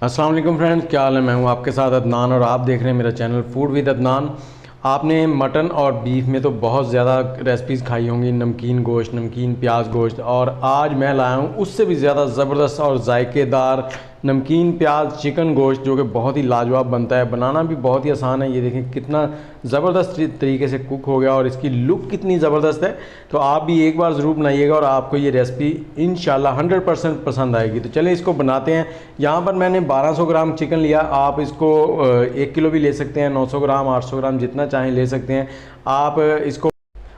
अस्सलाम वालेकुम फ्रेंड्स, क्या हाल है। मैं हूं आपके साथ अदनान और आप देख रहे हैं मेरा चैनल फूड विद अदनान। आपने मटन और बीफ में तो बहुत ज़्यादा रेसिपीज़ खाई होंगी, नमकीन गोश्त, नमकीन प्याज गोश्त, और आज मैं लाया हूं उससे भी ज़्यादा ज़बरदस्त और जायकेदार नमकीन प्याज चिकन गोश्त, जो कि बहुत ही लाजवाब बनता है। बनाना भी बहुत ही आसान है। ये देखें कितना ज़बरदस्त तरीके से कुक हो गया और इसकी लुक कितनी ज़बरदस्त है। तो आप भी एक बार ज़रूर बनाइएगा और आपको ये रेसिपी इंशाल्लाह 100% पसंद आएगी। तो चलिए इसको बनाते हैं। यहाँ पर मैंने 1200 ग्राम चिकन लिया। आप इसको 1 किलो भी ले सकते हैं, 900 ग्राम, 800 ग्राम, जितना चाहें ले सकते हैं। आप इसको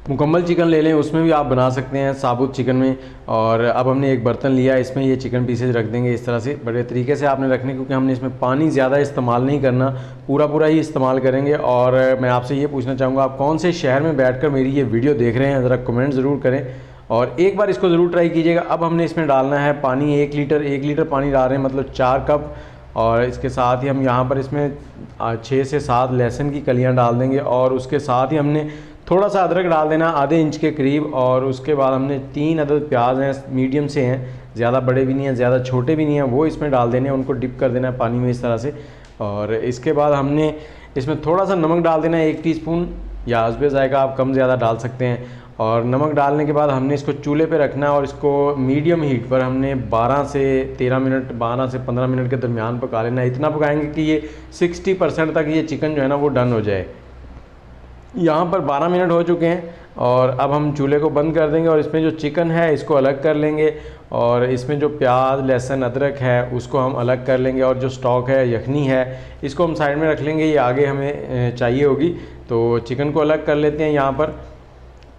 मुकम्मल चिकन ले लें, उसमें भी आप बना सकते हैं, साबुत चिकन में। और अब हमने एक बर्तन लिया, इसमें ये चिकन पीसेज रख देंगे इस तरह से। बड़े तरीके से आपने रखने, क्योंकि हमने इसमें पानी ज़्यादा इस्तेमाल नहीं करना, पूरा पूरा ही इस्तेमाल करेंगे। और मैं आपसे ये पूछना चाहूँगा, आप कौन से शहर में बैठकर मेरी ये वीडियो देख रहे हैं, ज़रा कमेंट ज़रूर करें और एक बार इसको ज़रूर ट्राई कीजिएगा। अब हमने इसमें डालना है पानी, 1 लीटर पानी डाल रहे हैं, मतलब 4 कप। और इसके साथ ही हम यहाँ पर इसमें 6 से 7 लहसुन की कलियाँ डाल देंगे और उसके साथ ही हमने थोड़ा सा अदरक डाल देना, आधे इंच के करीब। और उसके बाद हमने 3 अदद प्याज हैं, मीडियम से हैं, ज़्यादा बड़े भी नहीं हैं, ज़्यादा छोटे भी नहीं हैं, वो इसमें डाल देने हैं। उनको डिप कर देना है पानी में इस तरह से। और इसके बाद हमने इसमें थोड़ा सा नमक डाल देना है, 1 टीस्पून, या हस्बे ज़ायका आप कम ज़्यादा डाल सकते हैं। और नमक डालने के बाद हमने इसको चूल्हे पे रखना है और इसको मीडियम हीट पर हमने 12 से 13 मिनट, 12 से 15 मिनट के दरमियान पका लेना है। इतना पकाएंगे कि ये 60% तक ये चिकन जो है ना वो डन हो जाए। यहाँ पर 12 मिनट हो चुके हैं और अब हम चूल्हे को बंद कर देंगे और इसमें जो चिकन है इसको अलग कर लेंगे। और इसमें जो प्याज, लहसुन, अदरक है उसको हम अलग कर लेंगे। और जो स्टॉक है, यखनी है, इसको हम साइड में रख लेंगे, ये आगे हमें चाहिए होगी। तो चिकन को अलग कर लेते हैं यहाँ पर।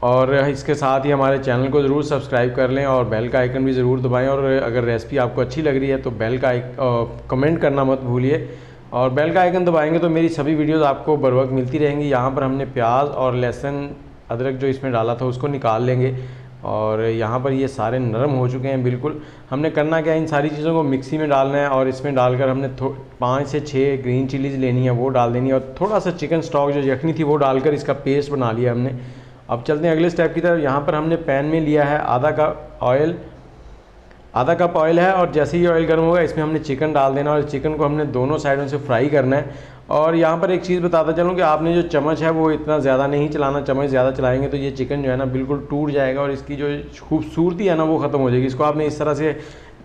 और इसके साथ ही हमारे चैनल को ज़रूर सब्सक्राइब कर लें और बेल का आइकन भी ज़रूर दबाएं। और अगर रेसिपी आपको अच्छी लग रही है तो बेल का कमेंट करना मत भूलिए। और बेल का आइकन दबाएंगे तो मेरी सभी वीडियोस आपको बर वक्त मिलती रहेंगी। यहाँ पर हमने प्याज और लहसुन, अदरक जो इसमें डाला था उसको निकाल लेंगे। और यहाँ पर ये सारे नरम हो चुके हैं बिल्कुल। हमने करना क्या है, इन सारी चीज़ों को मिक्सी में डालना है और इसमें डालकर हमने 5 से 6 ग्रीन चिलीज़ लेनी है, वो डाल देनी है। और थोड़ा सा चिकन स्टॉक जो यखनी थी वो डालकर इसका पेस्ट बना लिया हमने। अब चलते हैं अगले स्टेप की तरफ। यहाँ पर हमने पैन में लिया है आधा कप ऑयल है। और जैसे ही ऑयल गर्म होगा इसमें हमने चिकन डाल देना और चिकन को हमने दोनों साइडों से फ्राई करना है। और यहाँ पर एक चीज़ बताता चलूँ कि आपने जो चम्मच है वो इतना ज़्यादा नहीं चलाना। चम्मच ज़्यादा चलाएंगे तो ये चिकन जो है ना बिल्कुल टूट जाएगा और इसकी जो खूबसूरती है ना वो ख़त्म हो जाएगी। इसको आपने इस तरह से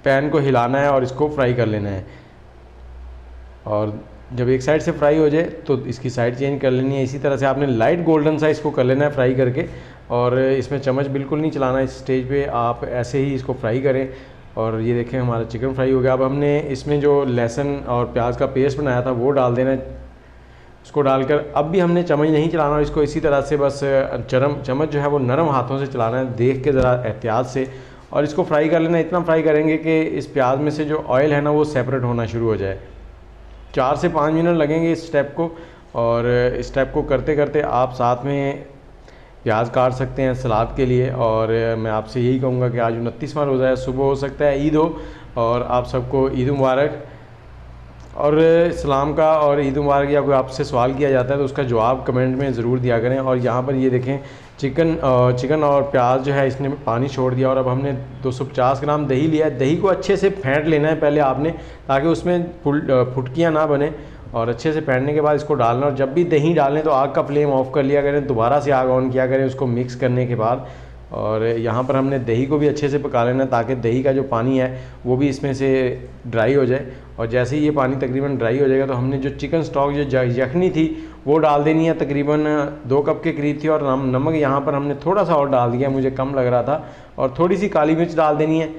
पैन को हिलाना है और इसको फ्राई कर लेना है। और जब एक साइड से फ्राई हो जाए तो इसकी साइड चेंज कर लेनी है। इसी तरह से आपने लाइट गोल्डन सा इसको कर लेना है फ्राई करके। और इसमें चम्मच बिल्कुल नहीं चलाना। इस स्टेज पे आप ऐसे ही इसको फ्राई करें। और ये देखें हमारा चिकन फ्राई हो गया। अब हमने इसमें जो लहसुन और प्याज का पेस्ट बनाया था वो डाल देना है। इसको डालकर अब भी हमने चम्मच नहीं चलाना और इसको इसी तरह से बस चम्मच जो है वो नरम हाथों से चलाना है, देख के ज़रा एहतियात से। और इसको फ्राई कर लेना। इतना फ्राई करेंगे कि इस प्याज में से जो ऑयल है ना वो सेपरेट होना शुरू हो जाए। 4 से 5 मिनट लगेंगे इस स्टेप को। और इस स्टेप को करते करते आप साथ में प्याज काट सकते हैं सलाद के लिए। और मैं आपसे यही कहूँगा कि आज 29वां रोज़ा है, सुबह हो सकता है ईद हो, और आप सबको ईद मुबारक। और इस्लाम का और ईद मुबारक या कोई आपसे सवाल किया जाता है तो उसका जवाब कमेंट में ज़रूर दिया करें। और यहाँ पर ये देखें चिकन और प्याज जो है इसने पानी छोड़ दिया। और अब हमने 250 ग्राम दही लिया है। दही को अच्छे से फेंट लेना है पहले आपने, ताकि उसमें फुटकियाँ ना बने। और अच्छे से फेंटने के बाद इसको डालना। और जब भी दही डालें तो आग का फ्लेम ऑफ कर लिया करें, दोबारा से आग ऑन किया करें उसको मिक्स करने के बाद। और यहाँ पर हमने दही को भी अच्छे से पका लेना ताकि दही का जो पानी है वो भी इसमें से ड्राई हो जाए। और जैसे ही ये पानी तकरीबन ड्राई हो जाएगा तो हमने जो चिकन स्टॉक जो यखनी थी वो डाल देनी है। तकरीबन 2 कप के करीब थी। और नमक यहाँ पर हमने थोड़ा सा और डाल दिया, मुझे कम लग रहा था। और थोड़ी सी काली मिर्च डाल देनी है,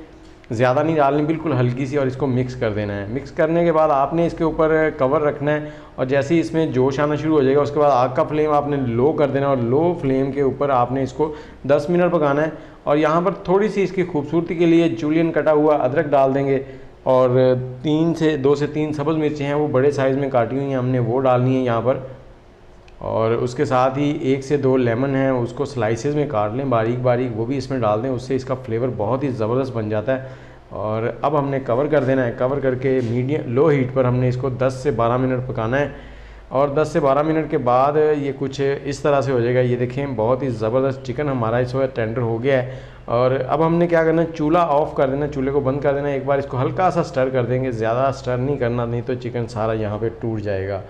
ज़्यादा नहीं डालनी, बिल्कुल हल्की सी। और इसको मिक्स कर देना है। मिक्स करने के बाद आपने इसके ऊपर कवर रखना है। और जैसे ही इसमें जोश आना शुरू हो जाएगा उसके बाद आग का फ्लेम आपने लो कर देना और लो फ्लेम के ऊपर आपने इसको 10 मिनट पकाना है। और यहाँ पर थोड़ी सी इसकी खूबसूरती के लिए जूलियन कटा हुआ अदरक डाल देंगे। और 2 से 3 सब्ज़ मिर्चें हैं, वो बड़े साइज़ में काटी हुई हैं, हमने वो डालनी है यहाँ पर। और उसके साथ ही 1 से 2 लेमन हैं, उसको स्लाइसेस में काट लें बारीक बारीक, वो भी इसमें डाल दें, उससे इसका फ्लेवर बहुत ही ज़बरदस्त बन जाता है। और अब हमने कवर कर देना है। कवर करके लो हीट पर हमने इसको 10 से 12 मिनट पकाना है। और 10 से 12 मिनट के बाद ये कुछ इस तरह से हो जाएगा। ये देखें बहुत ही ज़बरदस्त चिकन हमारा इस वक्त टेंडर हो गया है। और अब हमने क्या करना है, चूल्हा ऑफ़ कर देना, चूल्हे को बंद कर देना। एक बार इसको हल्का सा स्टर कर देंगे, ज़्यादा स्टर नहीं करना, नहीं तो चिकन सारा यहाँ पे टूट जाएगा।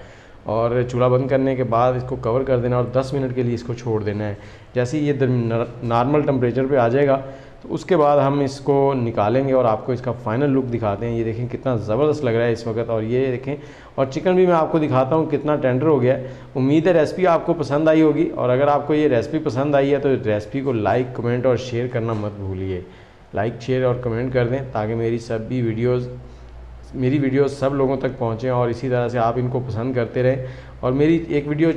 और चूल्हा बंद करने के बाद इसको कवर कर देना और 10 मिनट के लिए इसको छोड़ देना है। जैसे ही ये नॉर्मल टेम्परेचर पे आ जाएगा तो उसके बाद हम इसको निकालेंगे और आपको इसका फ़ाइनल लुक दिखाते हैं। ये देखें कितना ज़बरदस्त लग रहा है इस वक्त। और ये देखें, और चिकन भी मैं आपको दिखाता हूँ कितना टेंडर हो गया है। उम्मीद है रेसिपी आपको पसंद आई होगी, और अगर आपको ये रेसिपी पसंद आई है तो रेसिपी को लाइक, कमेंट और शेयर करना मत भूलिए। लाइक, शेयर और कमेंट कर दें ताकि मेरी वीडियोज़ सब लोगों तक पहुँचें और इसी तरह से आप इनको पसंद करते रहें। और मेरी एक वीडियो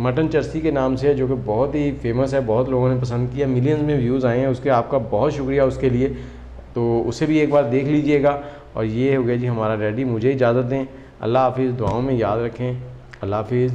मटन चर्सी के नाम से है, जो कि बहुत ही फेमस है, बहुत लोगों ने पसंद किया, मिलियंस में व्यूज़ आए हैं उसके। आपका बहुत शुक्रिया उसके लिए, तो उसे भी एक बार देख लीजिएगा। और ये हो गया जी हमारा रेडी। मुझे इजाज़त दें। अल्लाह हाफिज़, दुआओं में याद रखें। अल्लाह हाफिज़।